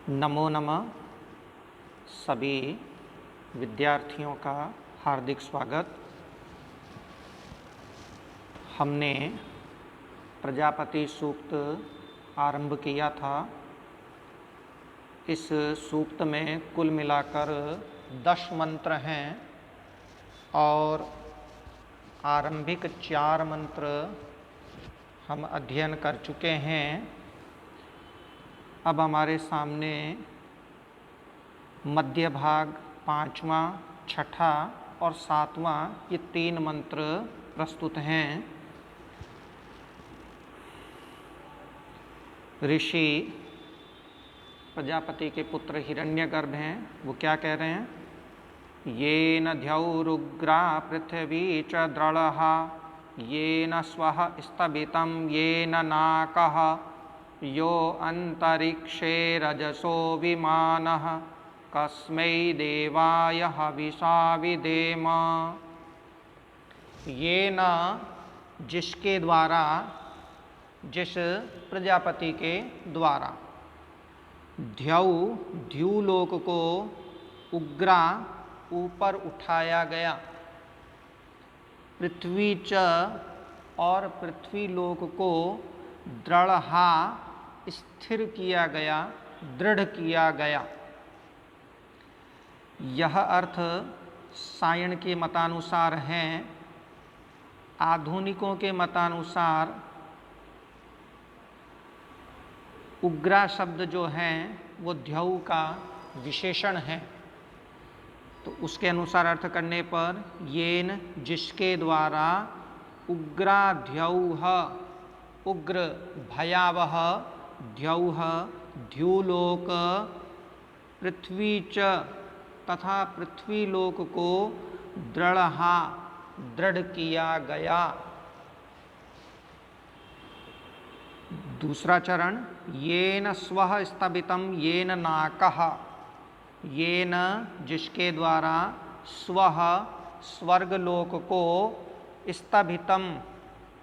नमो नमः। सभी विद्यार्थियों का हार्दिक स्वागत। हमने प्रजापति सूक्त आरंभ किया था। इस सूक्त में कुल मिलाकर 10 मंत्र हैं और आरंभिक 4 मंत्र हम अध्ययन कर चुके हैं। अब हमारे सामने मध्य भाग 5वां, 6ठा और 7वां ये 3 मंत्र प्रस्तुत हैं। ऋषि प्रजापति के पुत्र हिरण्यगर्भ हैं, वो क्या कह रहे हैं? येन द्यौरुग्रा पृथ्वी च द्रळः येन स्वः स्तभितं येन नाकः यो अंतरिक्षे रजसो विमानः कस्मै देवाय हविषा विधेम। येन जिसके द्वारा, जिस प्रजापति के द्वारा, द्यौ द्यूलोक को उग्रा ऊपर उठाया गया, पृथ्वी च और पृथ्वी लोक को दृढ़हा स्थिर किया गया, दृढ़ किया गया। यह अर्थ सायण के मतानुसार है। आधुनिकों के मतानुसार उग्रा शब्द जो है वो द्यौ का विशेषण है, तो उसके अनुसार अर्थ करने पर येन जिसके द्वारा उग्रा द्यौः, उग्र भयावह द्यौः द्यूलोक पृथ्वी च तथा पृथ्वीलोक को दृढ़हा दृढ़ किया गया। दूसरा चरण, येन स्वः स्तभितं येन नाकः, येन जिसके द्वारा स्वः स्वर्गलोक को स्तभितं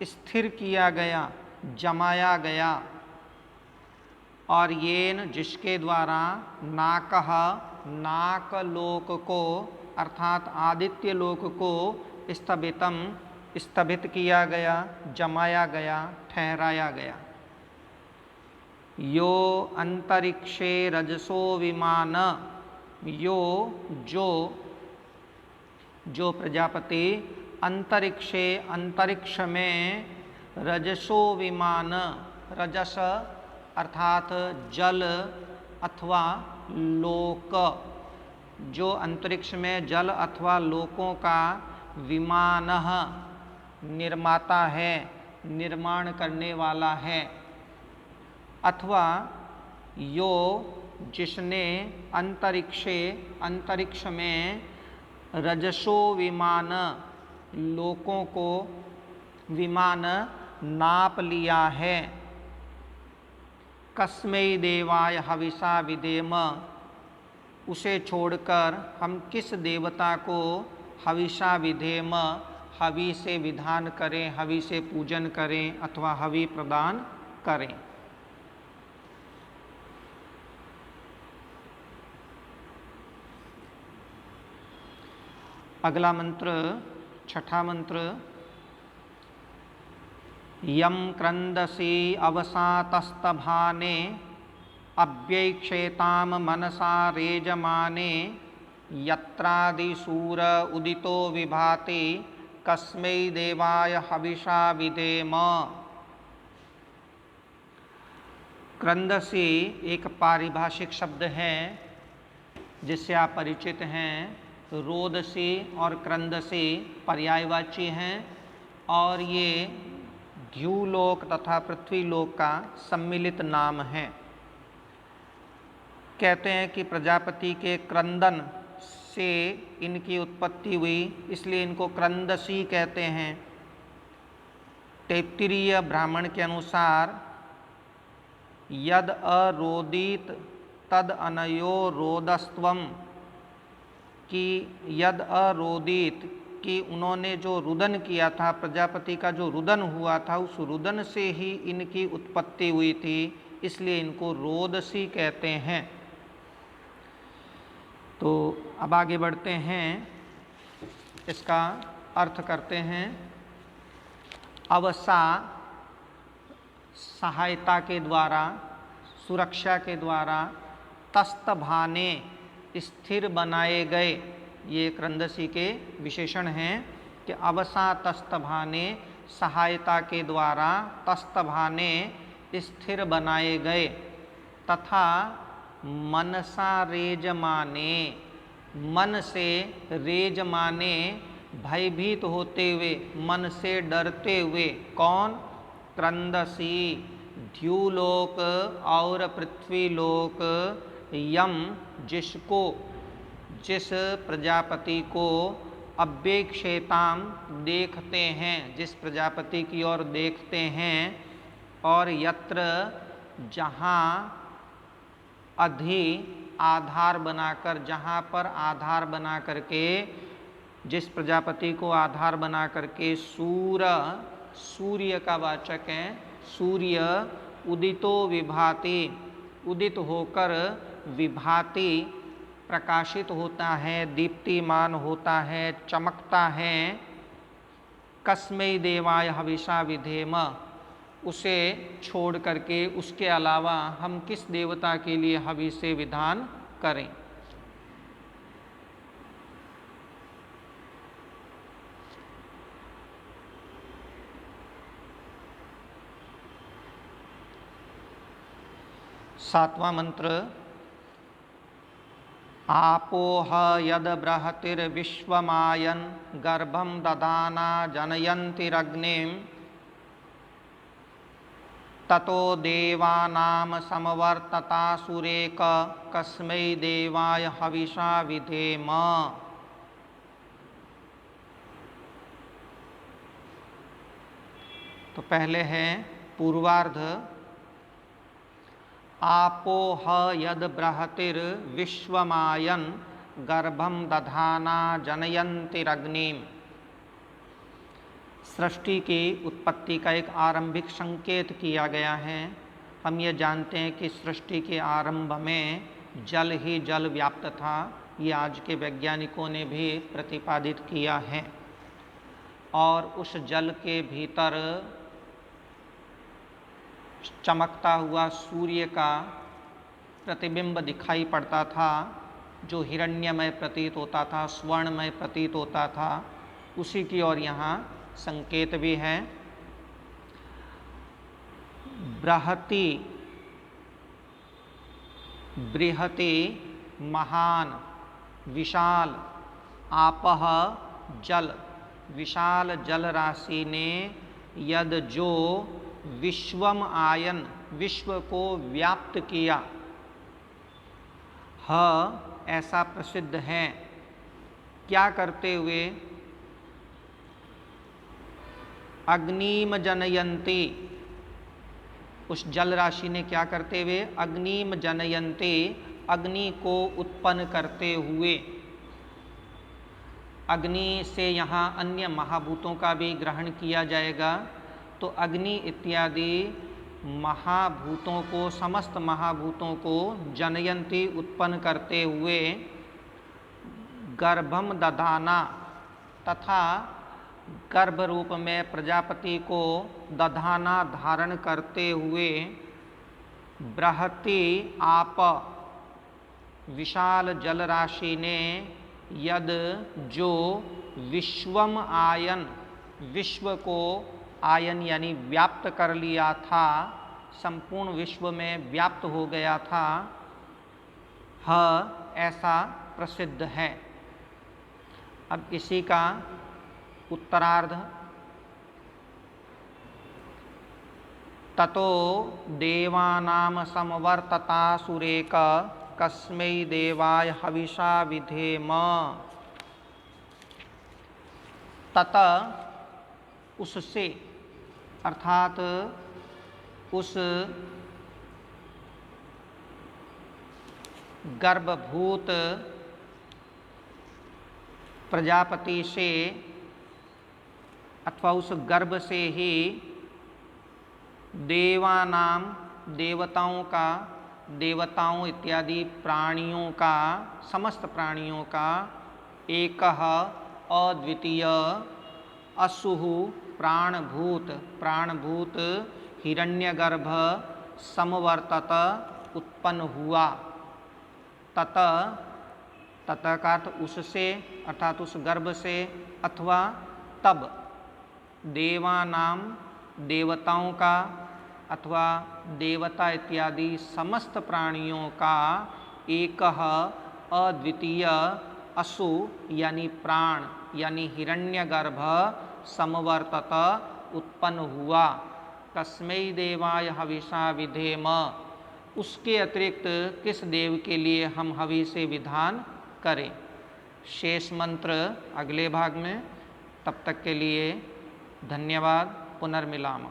स्थिर किया गया, जमाया गया, और येन जिसके द्वारा नाकः नाकलोक को अर्थात आदित्य लोक को स्तभितं स्थभित किया गया, जमाया गया, ठहराया गया। यो अंतरिक्षे रजसो विमान, यो जो प्रजापति अंतरिक्षे अंतरिक्ष में रजसो विमान, रजस अर्थात जल अथवा लोक, जो अंतरिक्ष में जल अथवा लोकों का विमान निर्माता है, निर्माण करने वाला है, अथवा यो जिसने अंतरिक्ष में रजसो विमान लोकों को विमान नाप लिया है। कस्मै देवाय हविषा विधेम, उसे छोड़कर हम किस देवता को हविषा विधेम, हवि से विधान करें, हवि से पूजन करें अथवा हवि प्रदान करें। अगला मंत्र, 6ठा मंत्र, यम क्रंदसी अवसातस्तभाने अव्यक्षेताम मनसा रेजमाने यत्रादिशूर उदितो विभाति कस्मै देवाय हविषा विधेम। क्रंदसी एक पारिभाषिक शब्द है जिससे आप परिचित हैं। रोदसी और क्रंदसी पर्यायवाची हैं और ये द्यूलोक तथा पृथ्वीलोक का सम्मिलित नाम है। कहते हैं कि प्रजापति के क्रंदन से इनकी उत्पत्ति हुई, इसलिए इनको क्रंदसी कहते हैं। तैत्तिरीय ब्राह्मण के अनुसार यद अरोदित तद अनयो रोदस्त्वम, कि यद अरोदित कि उन्होंने जो रुदन किया था, प्रजापति का जो रुदन हुआ था, उस रुदन से ही इनकी उत्पत्ति हुई थी, इसलिए इनको रोदसी कहते हैं। तो अब आगे बढ़ते हैं, इसका अर्थ करते हैं। अवसा सहायता के द्वारा, सुरक्षा के द्वारा, तस्तभाने स्थिर बनाए गए, ये क्रंदसी के विशेषण हैं कि अवसा तस्तभाने सहायता के द्वारा, तस्तभाने स्थिर बनाए गए, तथा मनसा रेजमाने, मन से रेजमाने भयभीत होते हुए, मन से डरते हुए, कौन? क्रंदसी, द्युलोक और पृथ्वीलोक, यम जिसको, जिस प्रजापति को अव्यक्षेताम देखते हैं, जिस प्रजापति की ओर देखते हैं, और यत्र जहाँ अधि आधार बनाकर, जहाँ पर आधार बना करके, जिस प्रजापति को आधार बना करके सूर्य का वाचक है, सूर्य उदितो विभाति, उदित होकर विभाति, प्रकाशित होता है, दीप्तिमान होता है, चमकता है। कस्मै देवाय हविषा विधेम, उसे छोड़ करके, उसके अलावा हम किस देवता के लिए हविष से विधान करें। सातवां मंत्र, आपोह यद बृहतिर्विश्वमायन गर्भम ददाना जनयन्तिरग्निं, ततो देवानाम समवर्ततासुरेक, कस्मै देवाय हविषा विधेम। तो पहले है पूर्वार्ध, आपोह यद बृहतिर विश्वमायन गर्भम दधाना जनयन्तिरग्निम। सृष्टि की उत्पत्ति का एक आरंभिक संकेत किया गया है। हम ये जानते हैं कि सृष्टि के आरंभ में जल ही जल व्याप्त था, ये आज के वैज्ञानिकों ने भी प्रतिपादित किया है। और उस जल के भीतर चमकता हुआ सूर्य का प्रतिबिंब दिखाई पड़ता था, जो हिरण्यमय प्रतीत होता था, स्वर्णमय प्रतीत होता था, उसी की ओर यहाँ संकेत भी है। बृहति, बृहति महान, विशाल, आपह जल, विशाल जल राशि ने, यद जो, विश्वम आयन, विश्व को व्याप्त किया, ऐसा प्रसिद्ध है। क्या करते हुए? अग्निम जनयन्ति, उस जल राशि ने क्या करते हुए? अग्निम जनयन्ति, अग्नि को उत्पन्न करते हुए। अग्नि से यहाँ अन्य महाभूतों का भी ग्रहण किया जाएगा। तो अग्नि इत्यादि महाभूतों को, समस्त महाभूतों को जनयन्ति, उत्पन्न करते हुए, गर्भम दधाना, तथा गर्भ रूप में प्रजापति को दधाना, धारण करते हुए, बृहति आप, विशाल जल राशि ने, यद जो, विश्वम आयन, विश्व को आयन यानी व्याप्त कर लिया था, संपूर्ण विश्व में व्याप्त हो गया था, ऐसा प्रसिद्ध है। अब इसी का उत्तरार्ध, ततो देवानाम समवर्ततासुरेक, कस्मै देवाय हविषा विधेम। तत, उससे, अर्थात उस गर्भभूत प्रजापति से, अथवा उस गर्भ से ही देवानाम, देवताओं का, देवताओं इत्यादि प्राणियों का, समस्त प्राणियों का एकः अद्वितीय असुः प्राणभूत, प्राणभूत हिरण्यगर्भ समवर्तत उत्पन्न हुआ। तत, तत का अर्थ उससे अर्थात उस गर्भ से, अथवा तब देवानाम देवताओं का अथवा देवता इत्यादि समस्त प्राणियों का एकः अद्वितीय असु यानी प्राण यानी हिरण्यगर्भ समवर्तत उत्पन्न हुआ। तस्मै देवाय हविषा विधेम, उसके अतिरिक्त किस देव के लिए हम हवि से विधान करें। शेष मंत्र अगले भाग में। तब तक के लिए धन्यवाद। पुनर्मिलामः।